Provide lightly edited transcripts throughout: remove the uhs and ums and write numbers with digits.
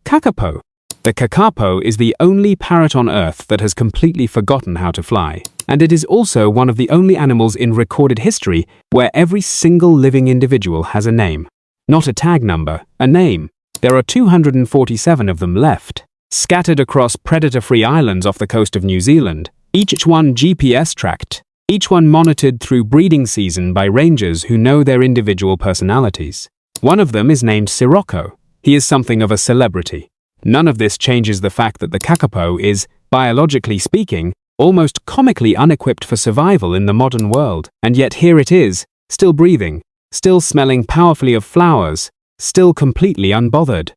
Kakapo. The kakapo is the only parrot on Earth that has completely forgotten how to fly, and it is also one of the only animals in recorded history where every single living individual has a name. Not a tag number, a name. There are 247 of them left, scattered across predator-free islands off the coast of New Zealand, each one GPS tracked, each one monitored through breeding season by rangers who know their individual personalities. One of them is named Sirocco. He is something of a celebrity. None of this changes the fact that the kakapo is, biologically speaking, almost comically unequipped for survival in the modern world, and yet here it is, still breathing, still smelling powerfully of flowers, still completely unbothered.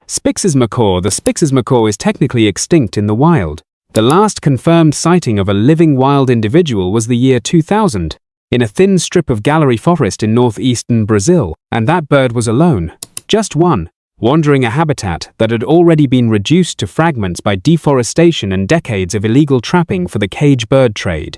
Spix's macaw. The Spix's macaw is technically extinct in the wild. The last confirmed sighting of a living wild individual was the year 2000, in a thin strip of gallery forest in northeastern Brazil, and that bird was alone, just one, wandering a habitat that had already been reduced to fragments by deforestation and decades of illegal trapping for the cage bird trade.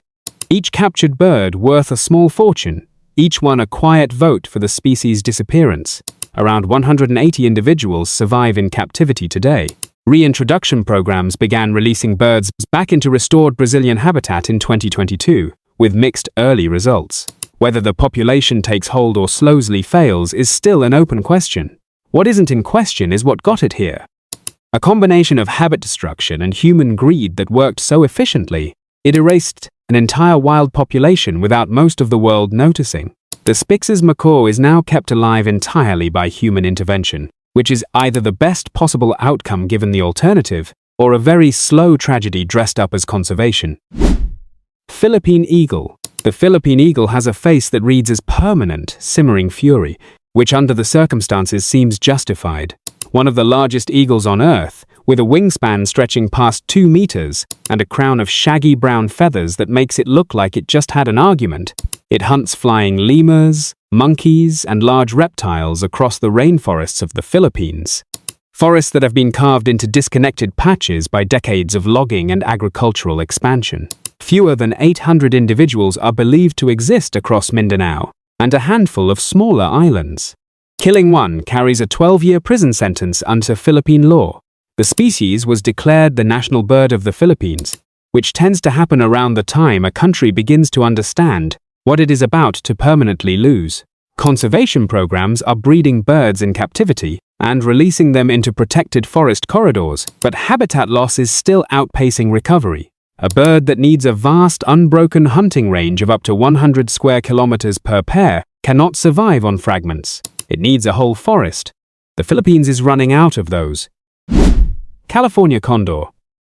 Each captured bird worth a small fortune, each one a quiet vote for the species' disappearance. Around 180 individuals survive in captivity today. Reintroduction programs began releasing birds back into restored Brazilian habitat in 2022, with mixed early results. Whether the population takes hold or slowly fails is still an open question. What isn't in question is what got it here. A combination of habit destruction and human greed that worked so efficiently, it erased an entire wild population without most of the world noticing. The Spix's macaw is now kept alive entirely by human intervention, which is either the best possible outcome given the alternative, or a very slow tragedy dressed up as conservation. Philippine Eagle. The Philippine Eagle has a face that reads as permanent, simmering fury, which under the circumstances seems justified. One of the largest eagles on Earth, with a wingspan stretching past 2 meters and a crown of shaggy brown feathers that makes it look like it just had an argument. It hunts flying lemurs, monkeys, and large reptiles across the rainforests of the Philippines. Forests that have been carved into disconnected patches by decades of logging and agricultural expansion. Fewer than 800 individuals are believed to exist across Mindanao, and a handful of smaller islands. Killing one carries a 12-year prison sentence under Philippine law. The species was declared the national bird of the Philippines, which tends to happen around the time a country begins to understand what it is about to permanently lose. Conservation programs are breeding birds in captivity and releasing them into protected forest corridors, but habitat loss is still outpacing recovery. A bird that needs a vast, unbroken hunting range of up to 100 square kilometers per pair cannot survive on fragments. It needs a whole forest. The Philippines is running out of those. California Condor.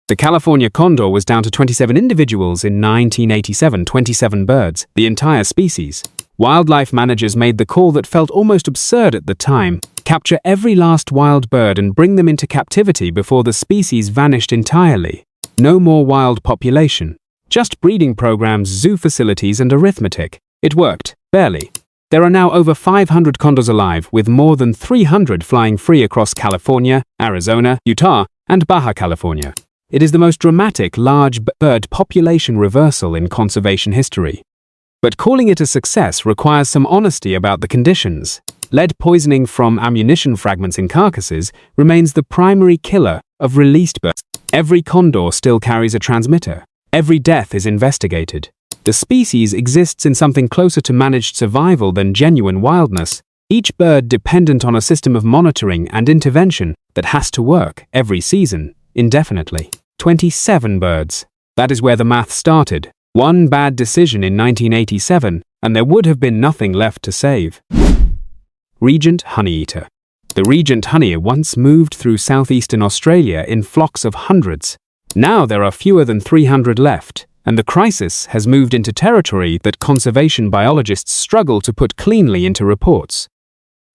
The California Condor was down to 27 individuals in 1987, 27 birds, the entire species. Wildlife managers made the call that felt almost absurd at the time: capture every last wild bird and bring them into captivity before the species vanished entirely. No more wild population. Just breeding programs, zoo facilities, and arithmetic. It worked, barely. There are now over 500 condors alive, with more than 300 flying free across California, Arizona, Utah, and Baja California. It is the most dramatic large bird population reversal in conservation history. But calling it a success requires some honesty about the conditions. Lead poisoning from ammunition fragments in carcasses remains the primary killer of released birds. Every condor still carries a transmitter. Every death is investigated. The species exists in something closer to managed survival than genuine wildness, each bird dependent on a system of monitoring and intervention that has to work every season, indefinitely. 27 birds. That is where the math started. One bad decision in 1987, and there would have been nothing left to save. Regent honeyeater. The regent honey once moved through southeastern Australia in flocks of hundreds. Now there are fewer than 300 left, and the crisis has moved into territory that conservation biologists struggle to put cleanly into reports.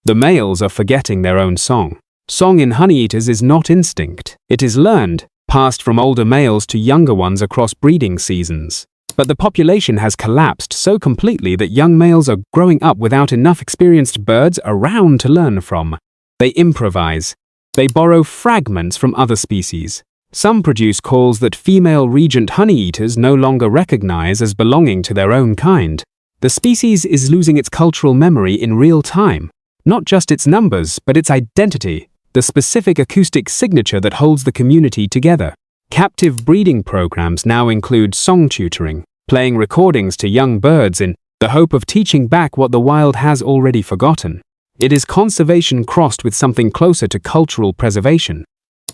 The males are forgetting their own song. Song in honeyeaters is not instinct. It is learned, passed from older males to younger ones across breeding seasons. But the population has collapsed so completely that young males are growing up without enough experienced birds around to learn from. They improvise. They borrow fragments from other species. Some produce calls that female regent honeyeaters no longer recognize as belonging to their own kind. The species is losing its cultural memory in real time. Not just its numbers, but its identity. the specific acoustic signature that holds the community together. Captive breeding programs now include song tutoring, playing recordings to young birds in the hope of teaching back what the wild has already forgotten. It is conservation crossed with something closer to cultural preservation.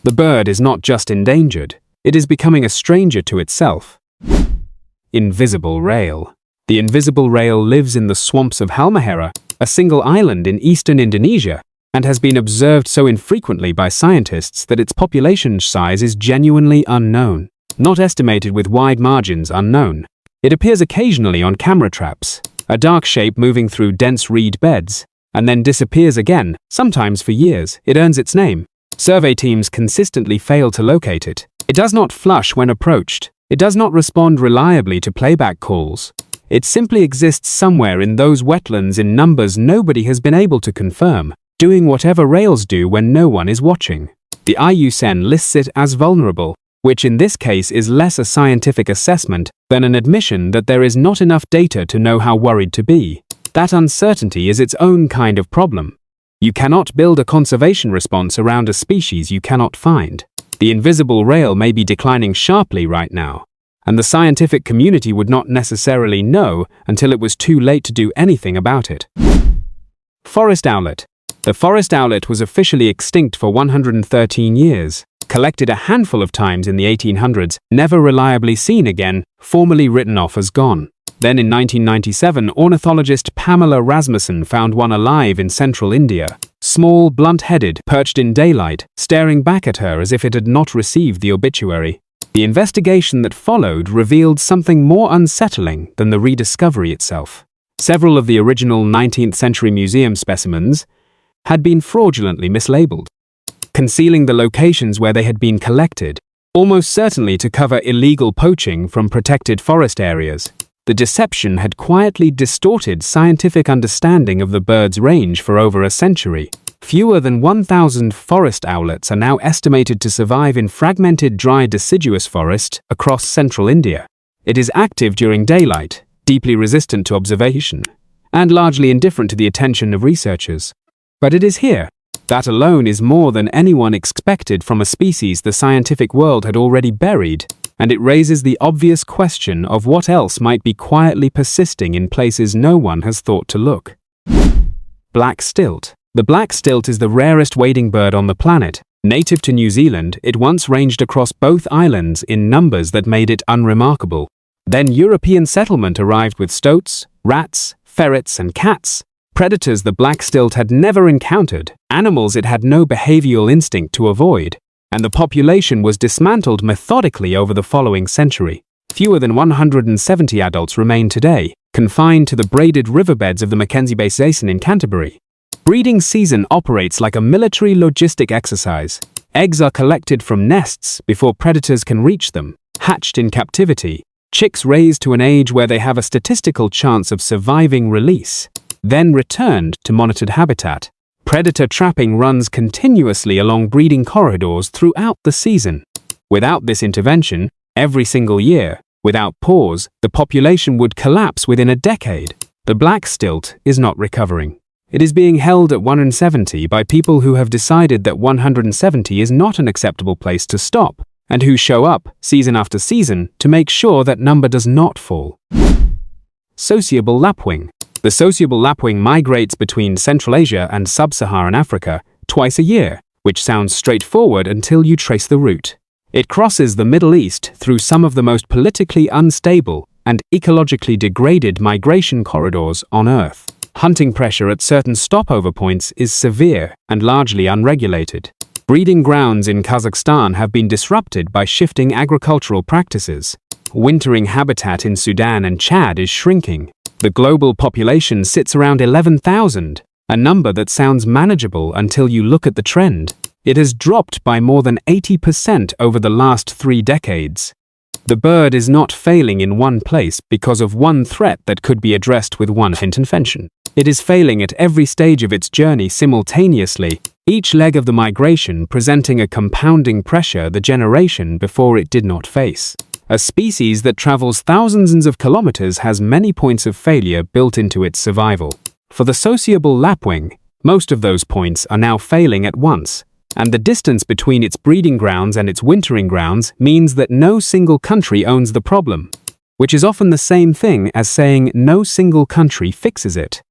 The bird is not just endangered, it is becoming a stranger to itself. Invisible rail. The invisible rail lives in the swamps of Halmahera, a single island in eastern Indonesia, and has been observed so infrequently by scientists that its population size is genuinely unknown. Not estimated with wide margins unknown. It appears occasionally on camera traps, a dark shape moving through dense reed beds, and then disappears again, sometimes for years. It earns its name. Survey teams consistently fail to locate it. It does not flush when approached. It does not respond reliably to playback calls. It simply exists somewhere in those wetlands in numbers nobody has been able to confirm, doing whatever rails do when no one is watching. The IUCN lists it as vulnerable, which in this case is less a scientific assessment than an admission that there is not enough data to know how worried to be. That uncertainty is its own kind of problem. You cannot build a conservation response around a species you cannot find. The invisible rail may be declining sharply right now, and the scientific community would not necessarily know until it was too late to do anything about it. Forest owlet. The forest owlet was officially extinct for 113 years, collected a handful of times in the 1800s, never reliably seen again, formally written off as gone. Then in 1997, ornithologist Pamela Rasmussen found one alive in central India. Small, blunt-headed, perched in daylight, staring back at her as if it had not received the obituary. The investigation that followed revealed something more unsettling than the rediscovery itself. Several of the original 19th century museum specimens had been fraudulently mislabeled, concealing the locations where they had been collected, almost certainly to cover illegal poaching from protected forest areas. The deception had quietly distorted scientific understanding of the bird's range for over a century. Fewer than 1,000 forest owlets are now estimated to survive in fragmented dry deciduous forest across central India. It is active during daylight, deeply resistant to observation, and largely indifferent to the attention of researchers. But it is here. That alone is more than anyone expected from a species the scientific world had already buried, and it raises the obvious question of what else might be quietly persisting in places no one has thought to look. Black stilt. The black stilt is the rarest wading bird on the planet. Native to New Zealand, it once ranged across both islands in numbers that made it unremarkable. Then European settlement arrived with stoats, rats, ferrets, and cats. Predators the black stilt had never encountered, animals it had no behavioral instinct to avoid, and the population was dismantled methodically over the following century. Fewer than 170 adults remain today, confined to the braided riverbeds of the Mackenzie Basin in Canterbury. Breeding season operates like a military logistic exercise. Eggs are collected from nests before predators can reach them, hatched in captivity, chicks raised to an age where they have a statistical chance of surviving release, then returned to monitored habitat. Predator trapping runs continuously along breeding corridors throughout the season. Without this intervention, every single year, without pause, the population would collapse within a decade. The black stilt is not recovering. It is being held at 170 by people who have decided that 170 is not an acceptable place to stop, and who show up, season after season, to make sure that number does not fall. Sociable lapwing. The sociable lapwing migrates between Central Asia and Sub-Saharan Africa twice a year, which sounds straightforward until you trace the route. It crosses the Middle East through some of the most politically unstable and ecologically degraded migration corridors on Earth. Hunting pressure at certain stopover points is severe and largely unregulated. Breeding grounds in Kazakhstan have been disrupted by shifting agricultural practices. Wintering habitat in Sudan and Chad is shrinking. The global population sits around 11,000, a number that sounds manageable until you look at the trend. It has dropped by more than 80% over the last 3 decades. The bird is not failing in one place because of one threat that could be addressed with one intervention. It is failing at every stage of its journey simultaneously, each leg of the migration presenting a compounding pressure the generation before it did not face. A species that travels thousands of kilometers has many points of failure built into its survival. For the sociable lapwing, most of those points are now failing at once, And the distance between its breeding grounds and its wintering grounds means that no single country owns the problem, which is often the same thing as saying no single country fixes it.